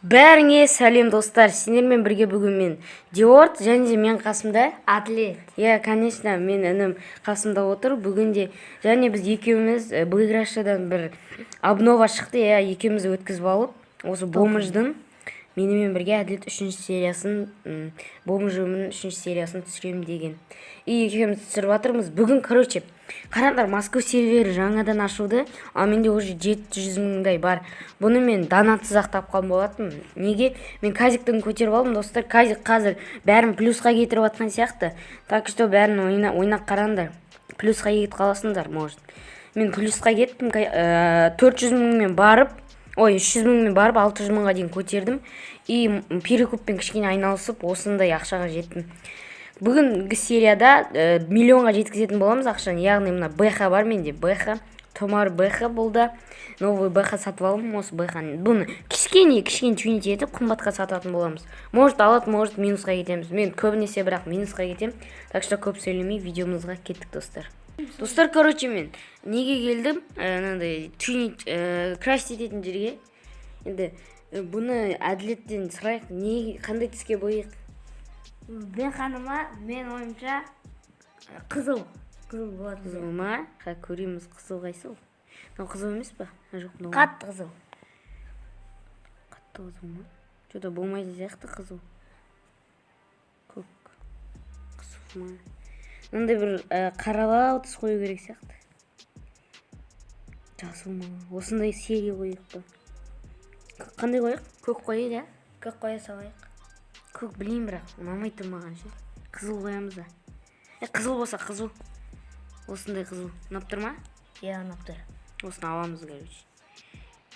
Бәріңе сәлем достар, сендермен бірге бүгін мен Диорд және де мен қасымда Атлет. конечно, мен інім қасымда отыр. Бүгінде және біз екеуміз бұйрашыдан бір обнова шықты, екеуміз өткізіп алып, осы бомждың менімен бірге әділет 3-ші сериясын, бомжымның 3-ші сериясын түсіремін деген. Екеуміз түсіріп жатырмыз. Бүгін, қараңдар, Москва сервері жаңадан ашылды, менде уже 700 мыңдай бар. Бұны мен донатсыз ақ тапқан болатын. Неге? Мен казиктен көтеріп алдым, достар. Казик қазір бәрін плюсқа кетіріп жатқан сияқты. Так что бәрін ойнақ қараңдар. Плюсқа кетіп қаласыңдар, может. Мен плюсқа кеттім, 400 мыңмен барып, 300 мыңмен барып 600 мыңға дейін көтердім. И перекуппен кішкене айналысып, осындай ақшаға жеттім. Бүгінгі серияда миллионға жеткізетін боламыз ақшаны. Яғни мына БХ бар менде, БХ, Томар БХ болды. Новый БХ сатып алдым, осы БХ-ны. Бұны кішкене тюнить етіп, қымбатқа сататын боламыз. Может алады, может минусқа кетеміз. Мен көбінесе бірақ минусқа кетем. Так что көп сөйлемей, видеомызға кеттік, достар. Достар, мен неге келдім? Тюнить, краш ететін жерге. Енді бұны әділеттен сұрайық, қандай түске бояйық? Ben ханыма, мен ойымша қызыл болады. Қызыл ма? Көреміз, қызыл қайсы ол? Қызыл емес па? Қатты қызыл. Қатты қызыл ма? Что-то болмайды сияқты қызыл. Көк. Қызыл ма? Мынандай бір қаралау түс қою керек сияқты. Жасыл ма? Осындай серия қойық па? Қандай қойық? Көк қойы, көк қоя салайық. Көк білейін бірақ, ұнамайды маған ше. Қызыл қоямыз да. Қызыл болса қызыл. Осындай қызыл. Ұнап тұр ма? Ұнап тұр. Осыны аламыз,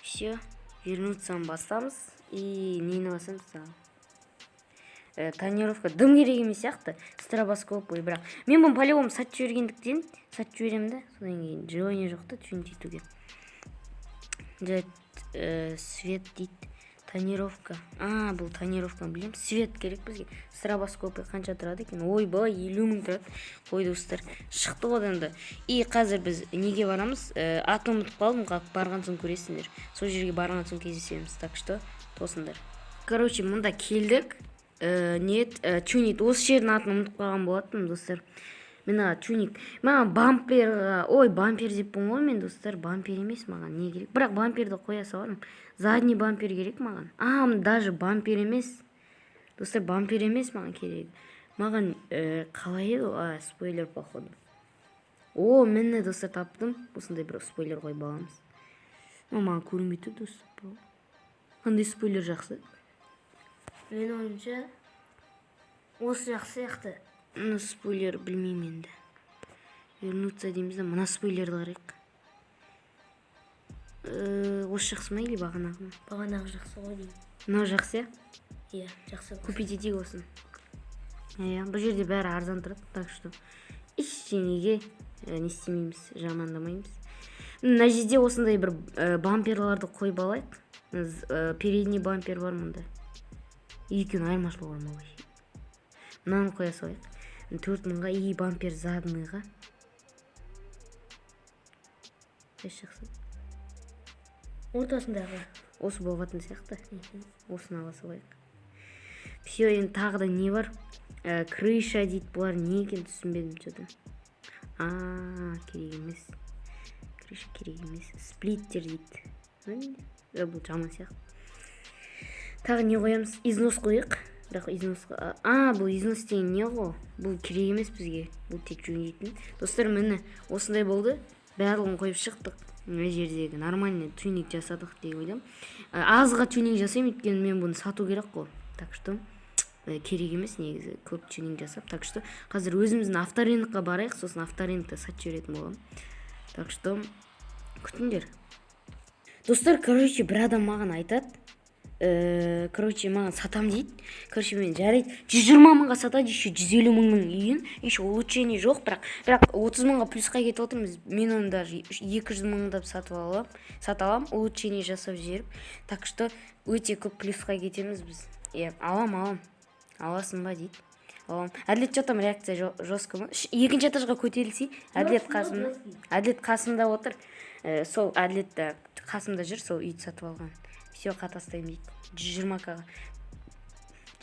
Все, вернуться басамыз. И нені басамыз? Тонировка. Дым керек емес сияқты. Стробоскоп ой, бірақ. Мен бұны по-любому сатып жібергендіктен, сатып жіберем да. Содан кейін желание жоқ та тюнить етуге. Свет дейді. Тонировка. Бұл тонировка білем. Свет керек бізге. Стробоскопы қанша тұрады екен? Ойбай, 50 мың тұрады. Қой, достар. Шықты одан да. И қазір біз неге барамыз? Аты ұмытып қалдым, барған соң көресіңдер. Сол жерге барған соң кездесеміз. Так что, тосыңдар. Мұнда келдік. Тюнит. Осы жердің атын ұмытып қалған болатын, достар. Мына тюник. Маған бампер, бампер деп ғой мен, достар. Бампер емес маған не керек? Бірақ бамперді қоя саларым. Задний бампер керек маған. Даже бампер емес. Достар, бампер емес маған керек. Маған қалай еді? Спойлер, походу. Мені, достар, таптым. Осындай бір спойлер қой баламыз. Маған көрінбейді, достар. Қандай спойлер жақсы? Мен ойымша осы жақсы яқты. Мына спойлер білмеймін енді. Вернуться дейміз да, мына спойлерді қарайық. Осы жақсы ма или бағанағы ма? Бағанағы жақсы ғой деймін. Мынау жақсы, жақсы. Купить етейік осын. Бұл жерде бәрі арзан тұрады, так что ештеңеге не істемейміз, жамандамаймыз. Мына жерде осындай бір бамперларды қойып алайық. Передний бампер бар мұнда. Екеуінің айырмашылығы бар ма? Мынаны қоя салайық. 4 мыңға, и бампер задныйға. Қайсы жақсы? Ортасындағы. Осы болғатын сияқты. Осыны ала салайық. Все, енді тағы да не бар? Крыша дейді, бұлар не екен түсінбедім что-то. Керек емес. Крыша керек емес. Сплиттер дейді. Бұл жаман сияқты. Тағы не қоямыз? Износ қойық. Бұл износ деген не ғой? Бұл керек емес бізге. Бұл тек жөндейтін. Достар, мені осындай болды. Барлығын қойып шықтық. Мына жердегі нормальный тюнинг жасадық деп ойлаймын. Азға тюнинг жасаймын, өйткені мен бұны сату керек қой. Так что керек емес негізі көп тюнинг жасап. Так что қазір өзіміздің авторынокқа барайық, сосын авторынокта сатып жіберетін боламын. Так что күтіңдер. Достар, бір адам маған айтады. Маған сатам дейді. Мен жарайды 120 мыңға сатады, еще 150 мыңның үйін, еще улучшение жоқ, бірақ 30 мыңға плюсқа кетіп отырмыз. Мен оны даже 200 мыңда сатып алам, улучшение жасап жіберіп. Так что өте көп плюсқа кетеміз біз. Алам. Аласың ба дейді. Әділет жатам, реакция жестко ма? Екінші этажға көтерілсей, Әділет қасымда отыр. Сол Әділет қасымда жүр, сол үйді сатып алған. Все тастаймын дейді. 120к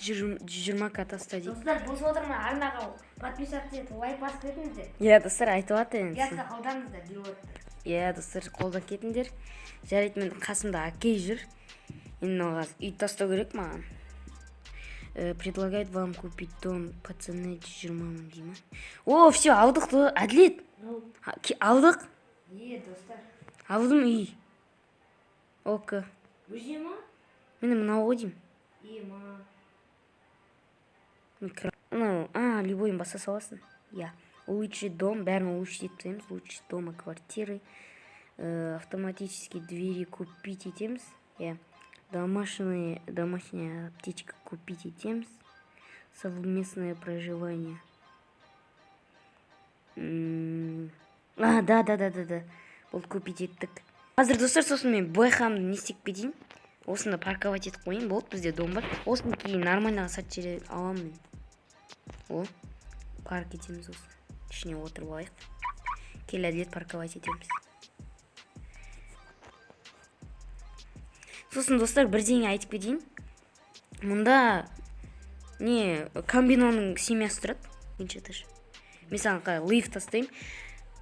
120к таста дейді. Достар, бос отырмай арнаға подписаться етіп лайк басып кетіңіздер. Иә достар, айтып жатыр енді. Газға қолданыңыздар деп отыр. Иә достар, қолдап кетіңдер. Жарайды, мен қасымда әкей жүр. Енді оған үй тастау керек маған. Предлагает вам купить дом по цене 120 мың дейма. О, все, алдық то, әділет. Алдық. Достар. Алдым үй. Ока. Өже ма? Мені мынау ғой деймін. Ма. Любойын баса саласың. Я. Улучшить дом, бәрін улучшить етеміз. Улучшить дома, квартиры. Автоматические двери купить етеміз. Я. Домашняя аптечка купить етеміз. Совместное проживание. Да. Бұл купить еттік. Қазір достар, сосын мен байқамды не істеп кетейін. Осында парковать етіп қойын. Болды, бізде дом бар. Осыны кейін нормальныға сат жере аламын. О, парк етеміз осы. Ішіне отырып алайық. Кел әділет парковать етеміз. Сосын достар, бірдеңе айтып кетейін. Мұнда комбиноның семьясы тұрады. Менше таш. Мен саған лив тастаймын.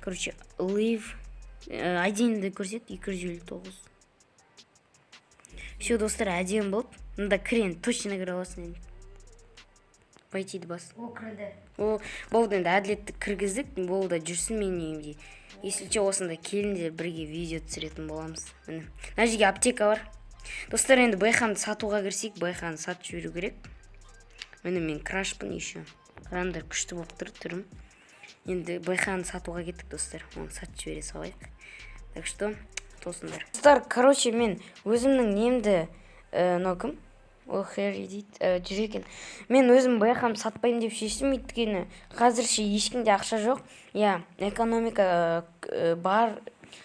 Короче, лив айденді көрсет 259. Все, достар, әдем болды. Мұнда кірен, точно кіре аласың енді. Пойти бас. О, кірді. Болды енді әділетті кіргіздік. Болды жүрсін мен емде. Если че осында келіңдер бірге видео түсіретін боламыз. Міне. Мына жерге аптека бар. Достар, енді байқамды сатуға кірсек, байқаны сатып жіберу керек. Міне мен крашпын еще. Қараңдар, күшті болып тұр түрім. Енді байқаны сатуға кеттік, достар. Оны сатып жібере салайық. Так что, тосыңдар. Достар, короче, мен өзімнің немді кім? Дейді, жүр екен. Мен өзім байқам сатпайым деп шештім, өйткені қазірше ешкімде ақша жоқ. Я, экономика бар.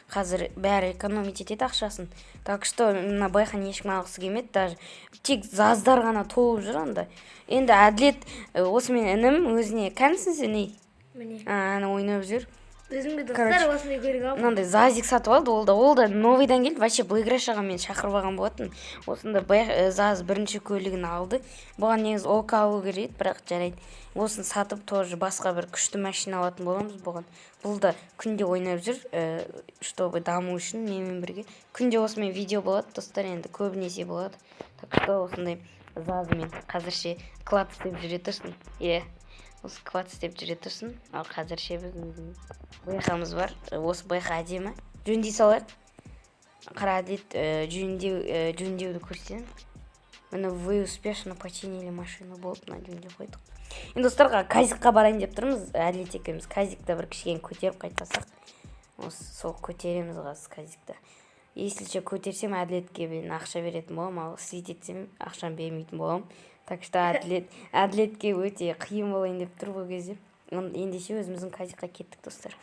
Қазір бәрі экономить етеді ақшасын. Так что мына байқан ешкім алғысы келмеді, даже тек заздар ғана толып жүр анда. Енді әділет осы мен інім өзіне кәнсің сен не? Міне. Ана ойнап жүр. Өзімге достар осындай көрік алып. Мынандай зазик сатып алды, ол да новыйдан келді. Вообще Благрашаға мен шақырып алған болатын. Осында заз бірінші көлігін алды. Бұған негіз ока алу керек, бірақ жарайды. Осын сатып тоже басқа бір күшті машина алатын боламыз бұған. Бұл да күнде ойнап жүр, чтобы даму үшін менімен бірге. Күнде осымен видео болады, достар, енді көбінесе болады. Так что осындай зазымен қазірше клад істеп жүре тұрсын. Осы клад істеп жүре тұрсын. Ал қазірше біз байқамыз бар. Осы байқа әдемі. Жөндей салайық. Қара әділет жөндеуді көрсетемін. Міне вы успешно починили машину болып, мына жөндеп қойдық. Енді достарға казикқа барайын деп тұрмыз. Әділет екеуміз казикті бір кішкене көтеріп қайтасақ. Осы сол көтереміз қазір казикті. Есілше көтерсем әділетке мен ақша беретін болам, ал свит етсем ақшам бермейтін болам. Так что әділетке өте қиын болайын деп тұр бұл кезде. Ендеше өзіміздің казикқа кеттік, достар.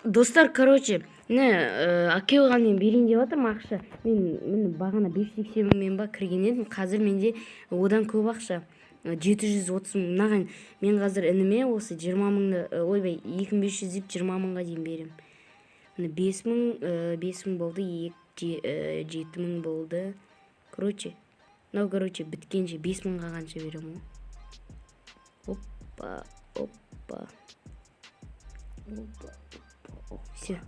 Достар, короче, әке оғанмен берейін деп жатырмын ақша. Мен бағана 580 мың ба кірген едім. Қазір менде одан көп ақша. 730 мың. Мынаған мен қазір ініме осы 20 мыңды, 2500 деп 20 мыңға дейін берем. 5 мың болды, 7 мың болды. Короче, біткенше 5 мыңға қанша берем ол. Опа. Все.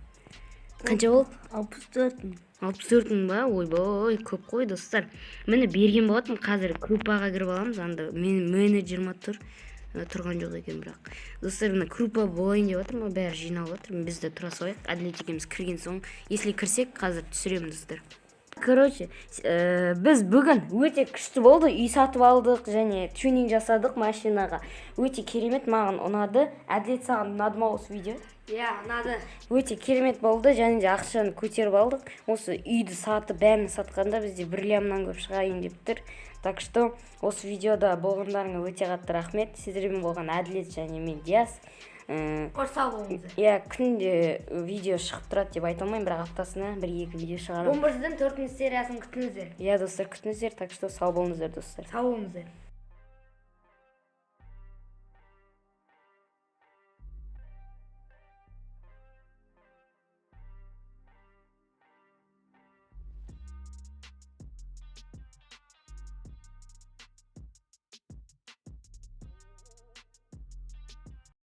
Қанша ол? 64 мың. 64 мың ба? Ойбой, көп қой, достар. Мені берген болатын, қазір крупаға кіріп аламыз. Анда менеджерма тұрған жоқ екен бірақ. Достар, мына крупа болайын деп жатыр ма? Бәрі жиналып жатыр. Біз де тұра салайық. Әділет екеуміз кірген соң, если кірсек, қазір түсіреміз, достар. Короче, біз бүгін өте күшті болды. Үй сатып алдық және тюнинг жасадық машинаға. Өте керемет, маған ұнады. Әділет, саған ұнады ма осы видео? Ұнады. Өте керемет болды, және де ақшаны көтеріп алдық. Осы үйді сатып, бәрін сатқанда бізде 1 лямнан көп шығайын деп тұр. Так что осы видеода болғандарыңа өте қатты рахмет. Сіздермен болған Әділет және мен Диас. Қорсау болыңыздар. Күнде видео шығып тұрады деп айта алмаймын, бірақ аптасына 1-2 видео шығарамын. Бомбырдың 4-ші сериясын күтіңіздер. Достар, күтіңіздер. Так что сау болыңыздар, достар. Сау болыңыздар.